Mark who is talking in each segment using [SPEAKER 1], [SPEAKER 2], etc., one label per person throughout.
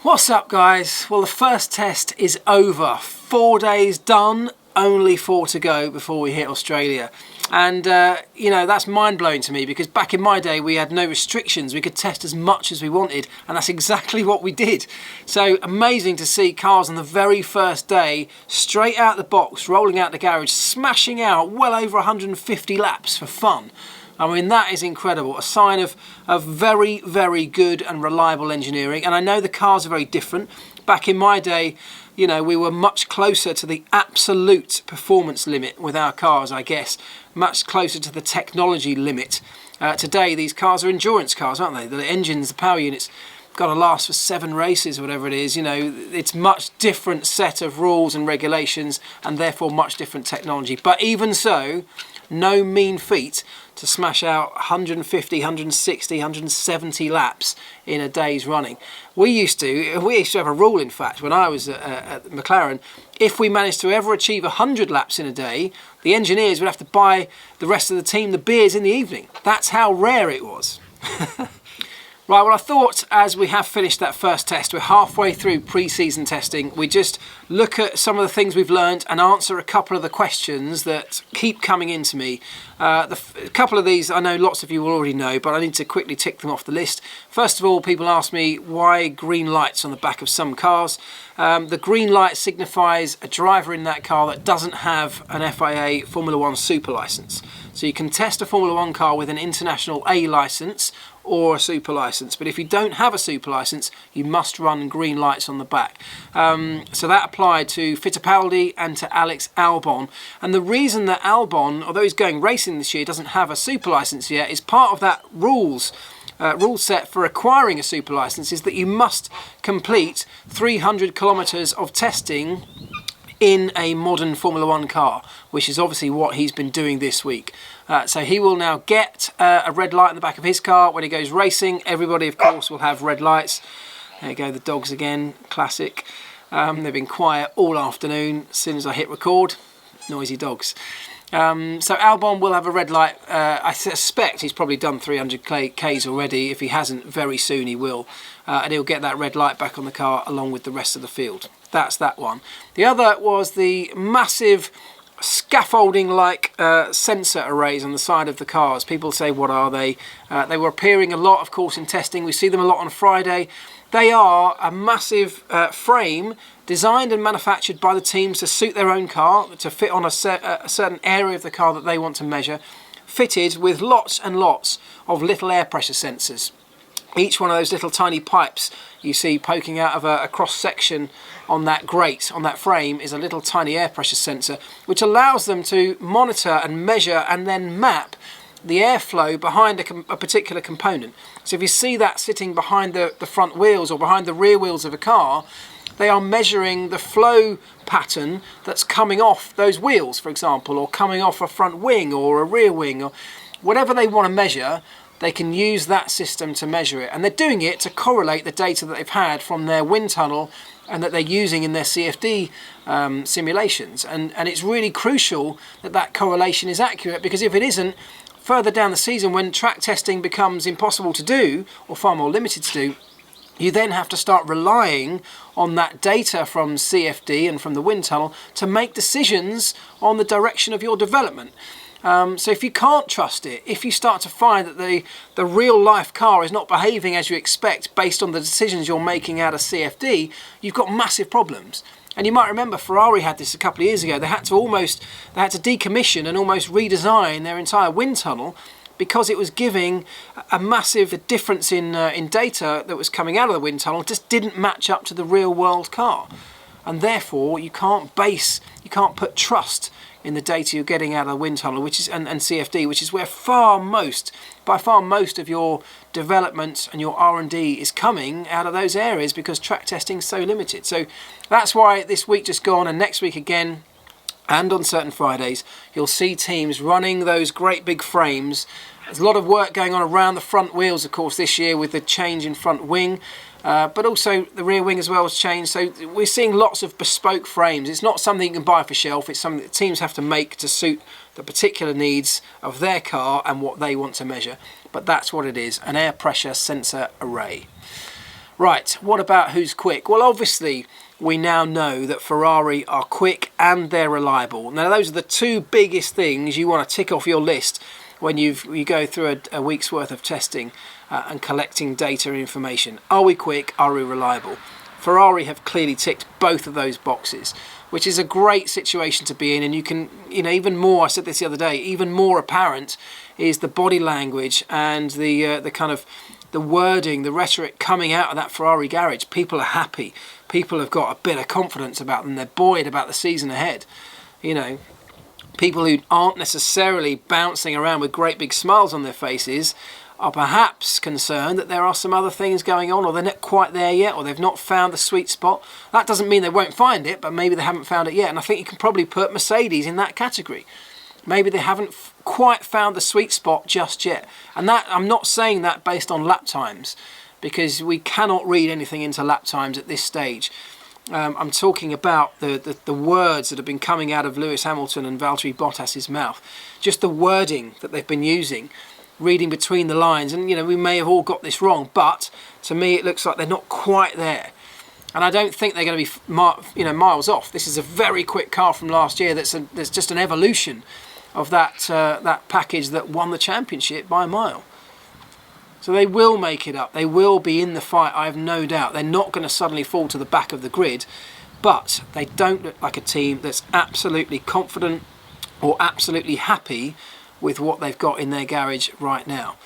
[SPEAKER 1] What's up, guys? Well, the first test is over. 4 days done, only 4 to go before we hit Australia. And, you know, that's mind-blowing to me because back in my day we had no restrictions. We could test as much as we wanted, and that's exactly what we did. So amazing to see cars on the very first day, straight out the box, rolling out the garage, smashing out well over 150 laps for fun. I mean, that is incredible, a sign of very, very good and reliable engineering. And I know the cars are very different. Back in my day, you know, we were much closer to the absolute performance limit with our cars, I guess, much closer to the technology limit. Today, these cars are endurance cars, aren't they? The engines, the power units, got to last for 7 races or whatever it is. You know, it's much different set of rules and regulations and therefore much different technology. But even so, no mean feat to smash out 150, 160, 170 laps in a day's running. We used to have a rule, in fact, when I was at McLaren. If we managed to ever achieve 100 laps in a day, the engineers would have to buy the rest of the team the beers in the evening. That's how rare it was. Right, well, I thought as we have finished that first test, we're halfway through pre-season testing, we just look at some of the things we've learned and answer a couple of the questions that keep coming into me. A couple of these I know lots of you will already know, but I need to quickly tick them off the list. First of all, people ask me why green lights on the back of some cars. The green light signifies a driver in that car that doesn't have an FIA Formula 1 super license. So you can test a Formula 1 car with an international A license or a super license, but if you don't have a super license, you must run green lights on the back. So that applied to Fittipaldi and to Alex Albon, and the reason that Albon, although he's going racing this year, doesn't have a super license yet is part of that rule set for acquiring a super license is that you must complete 300 kilometers of testing in a modern Formula 1 car, which is obviously what he's been doing this week. So he will now get a red light in the back of his car when he goes racing. Everybody, of course, will have red lights. There you go, the dogs again, classic. They've been quiet all afternoon. As soon as I hit record, noisy dogs. So Albon will have a red light. I suspect he's probably done 300 Ks already. If he hasn't, very soon he will. And he'll get that red light back on the car along with the rest of the field. That's that one. The other was the massive scaffolding-like sensor arrays on the side of the cars. People say, what are they? They were appearing a lot, of course, in testing. We see them a lot on Friday. They are a massive frame designed and manufactured by the teams to suit their own car, to fit on a certain area of the car that they want to measure, fitted with lots and lots of little air pressure sensors. Each one of those little tiny pipes you see poking out of a cross-section on that grate, on that frame, is a little tiny air pressure sensor, which allows them to monitor and measure and then map the airflow behind a particular component. So if you see that sitting behind the front wheels or behind the rear wheels of a car, they are measuring the flow pattern that's coming off those wheels, for example, or coming off a front wing or a rear wing, or whatever they want to measure. They can use that system to measure it, and they're doing it to correlate the data that they've had from their wind tunnel and that they're using in their CFD simulations. And it's really crucial that that correlation is accurate, because if it isn't, further down the season when track testing becomes impossible to do or far more limited to do, you then have to start relying on that data from CFD and from the wind tunnel to make decisions on the direction of your development. So if you can't trust it, if you start to find that the real life car is not behaving as you expect based on the decisions you're making out of CFD, you've got massive problems. And you might remember Ferrari had this a couple of years ago. They had to decommission and almost redesign their entire wind tunnel because it was giving a massive difference in data that was coming out of the wind tunnel. It just didn't match up to the real world car. And therefore you can't put trust in the data you're getting out of the wind tunnel, which is and CFD, which is where by far most of your development and your R&D is coming out of those areas, because track testing is so limited. So that's why this week just gone and next week again, and on certain Fridays, you'll see teams running those great big frames. There's a lot of work going on around the front wheels, of course, this year with the change in front wing. But also the rear wing as well has changed, so we're seeing lots of bespoke frames. It's not something you can buy off a shelf, it's something that teams have to make to suit the particular needs of their car and what they want to measure. But that's what it is, an air pressure sensor array. Right, what about who's quick? Well, obviously, we now know that Ferrari are quick and they're reliable. Now, those are the two biggest things you want to tick off your list when you go through a week's worth of testing and collecting data and information. Are we quick? Are we reliable? Ferrari have clearly ticked both of those boxes, which is a great situation to be in. And you can, even more, I said this the other day, even more apparent is the body language and the kind of the wording, the rhetoric coming out of that Ferrari garage. People are happy. People have got a bit of confidence about them. They're buoyed about the season ahead. People who aren't necessarily bouncing around with great big smiles on their faces are perhaps concerned that there are some other things going on, or they're not quite there yet, or they've not found the sweet spot. That doesn't mean they won't find it, but maybe they haven't found it yet. And I think you can probably put Mercedes in that category. Maybe they haven't quite found the sweet spot just yet. And that, I'm not saying that based on lap times, because we cannot read anything into lap times at this stage. I'm talking about the words that have been coming out of Lewis Hamilton and Valtteri Bottas's mouth. Just the wording that they've been using, reading between the lines. And, we may have all got this wrong, but to me it looks like they're not quite there. And I don't think they're going to be miles off. This is a very quick car from last year that's just an evolution of that package that won the championship by a mile. So they will make it up. They will be in the fight, I have no doubt. They're not going to suddenly fall to the back of the grid, but they don't look like a team that's absolutely confident or absolutely happy with what they've got in their garage right now.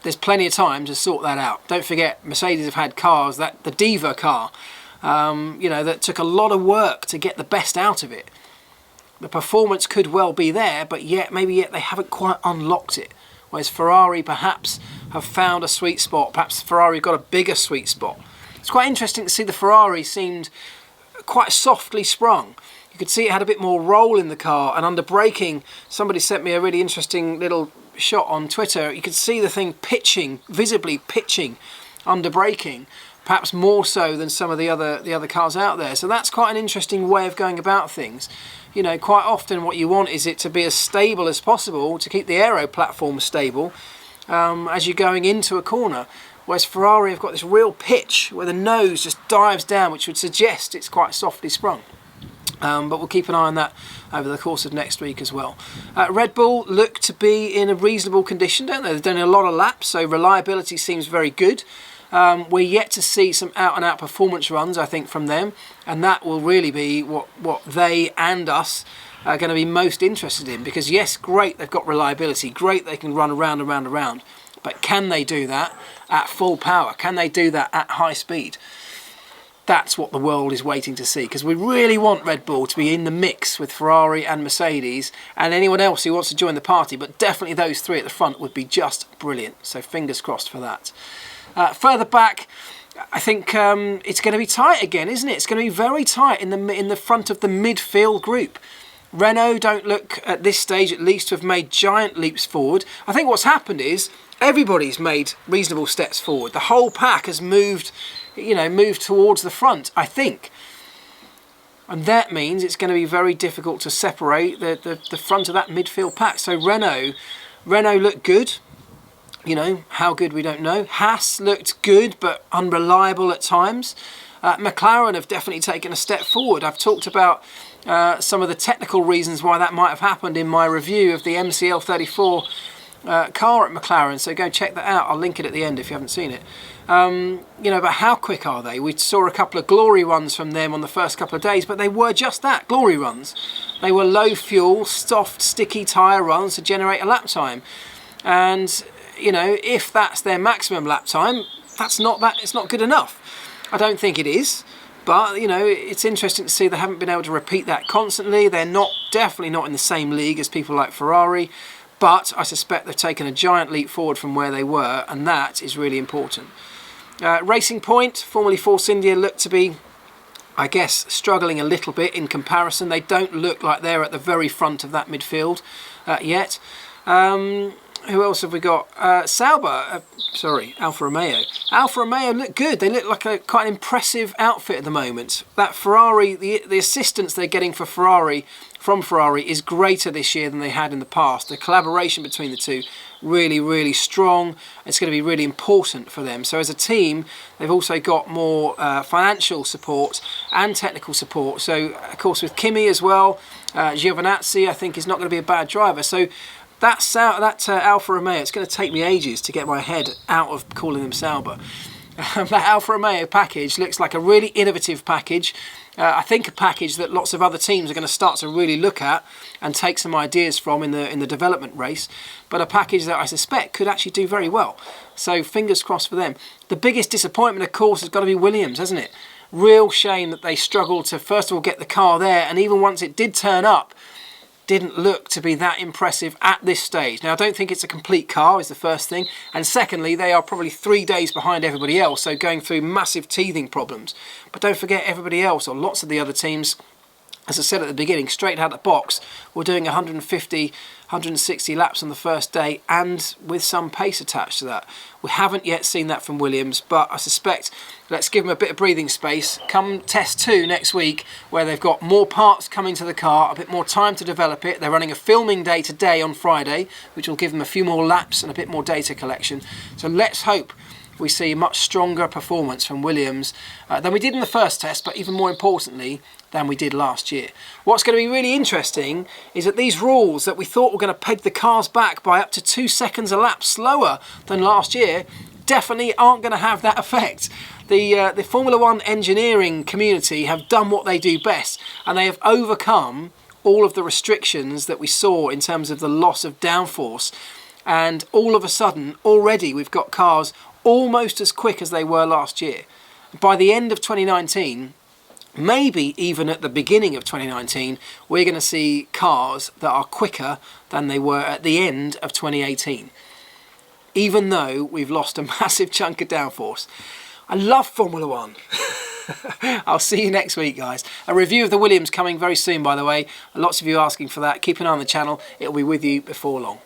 [SPEAKER 1] There's plenty of time to sort that out. Don't forget, Mercedes have had cars, the Diva car, that took a lot of work to get the best out of it. The performance could well be there, but maybe they haven't quite unlocked it. Whereas Ferrari perhaps have found a sweet spot. Perhaps Ferrari got a bigger sweet spot. It's quite interesting to see the Ferrari seemed quite softly sprung. You could see it had a bit more roll in the car, and under braking, somebody sent me a really interesting little shot on Twitter. You could see the thing visibly pitching under braking, perhaps more so than some of the other cars out there. So that's quite an interesting way of going about things. Quite often what you want is it to be as stable as possible to keep the aero platform stable as you're going into a corner. Whereas Ferrari have got this real pitch where the nose just dives down, which would suggest it's quite softly sprung. But we'll keep an eye on that over the course of next week as well. Red Bull look to be in a reasonable condition, don't they? They've done a lot of laps, so reliability seems very good. We're yet to see some out-and-out performance runs, I think, from them, and that will really be what they and us are going to be most interested in. Because yes, great, they've got reliability, great, they can run around and around and around, but can they do that at full power? Can they do that at high speed? That's what the world is waiting to see, because we really want Red Bull to be in the mix with Ferrari and Mercedes and anyone else who wants to join the party, but definitely those three at the front would be just brilliant. So fingers crossed for that. Further back, I think it's going to be tight again, isn't it? It's going to be very tight in the front of the midfield group. Renault don't look, at this stage at least, to have made giant leaps forward. I think what's happened is everybody's made reasonable steps forward. The whole pack has moved towards the front, I think. And that means it's going to be very difficult to separate the front of that midfield pack. So Renault looked good. How good we don't know. Haas looked good but unreliable at times. McLaren have definitely taken a step forward. I've talked about some of the technical reasons why that might have happened in my review of the MCL34 car at McLaren, so go check that out. I'll link it at the end if you haven't seen it. But how quick are they? We saw a couple of glory runs from them on the first couple of days, but they were just that, glory runs. They were low fuel, soft, sticky tyre runs to generate a lap time. And if that's their maximum lap time, it's not good enough. I don't think it is, but it's interesting to see they haven't been able to repeat that constantly. They're definitely not in the same league as people like Ferrari, but I suspect they've taken a giant leap forward from where they were, and that is really important. Racing Point, formerly Force India, look to be, I guess, struggling a little bit in comparison. They don't look like they're at the very front of that midfield yet. Who else have we got? Sauber, Alfa Romeo. Alfa Romeo look good. They look like a quite an impressive outfit at the moment. That Ferrari, the assistance they're getting from Ferrari is greater this year than they had in the past. The collaboration between the two really, really strong. It's going to be really important for them. So as a team, they've also got more financial support and technical support. So of course with Kimi as well, Giovinazzi I think is not going to be a bad driver. So that Alfa Romeo, it's going to take me ages to get my head out of calling them Sauber. That Alfa Romeo package looks like a really innovative package. I think a package that lots of other teams are going to start to really look at and take some ideas from in the development race. But a package that I suspect could actually do very well. So fingers crossed for them. The biggest disappointment, of course, has got to be Williams, hasn't it? Real shame that they struggled to, first of all, get the car there. And even once it did turn up, didn't look to be that impressive at this stage. Now, I don't think it's a complete car is the first thing. And secondly, they are probably 3 days behind everybody else, so going through massive teething problems. But don't forget everybody else, or lots of the other teams, as I said at the beginning, straight out of the box, we're doing 150, 160 laps on the first day and with some pace attached to that. We haven't yet seen that from Williams, but I suspect let's give them a bit of breathing space. Come test 2 next week, where they've got more parts coming to the car, a bit more time to develop it. They're running a filming day today on Friday, which will give them a few more laps and a bit more data collection. So let's hope we see a much stronger performance from Williams than we did in the first test, but even more importantly, than we did last year. What's going to be really interesting is that these rules that we thought were going to peg the cars back by up to 2 seconds a lap slower than last year definitely aren't going to have that effect. The Formula One engineering community have done what they do best, and they have overcome all of the restrictions that we saw in terms of the loss of downforce. And all of a sudden, already we've got cars almost as quick as they were last year. By the end of 2019, maybe even at the beginning of 2019, we're going to see cars that are quicker than they were at the end of 2018. Even though we've lost a massive chunk of downforce. I love Formula One. I'll see you next week, guys. A review of the Williams coming very soon, by the way. Lots of you asking for that. Keep an eye on the channel. It'll be with you before long.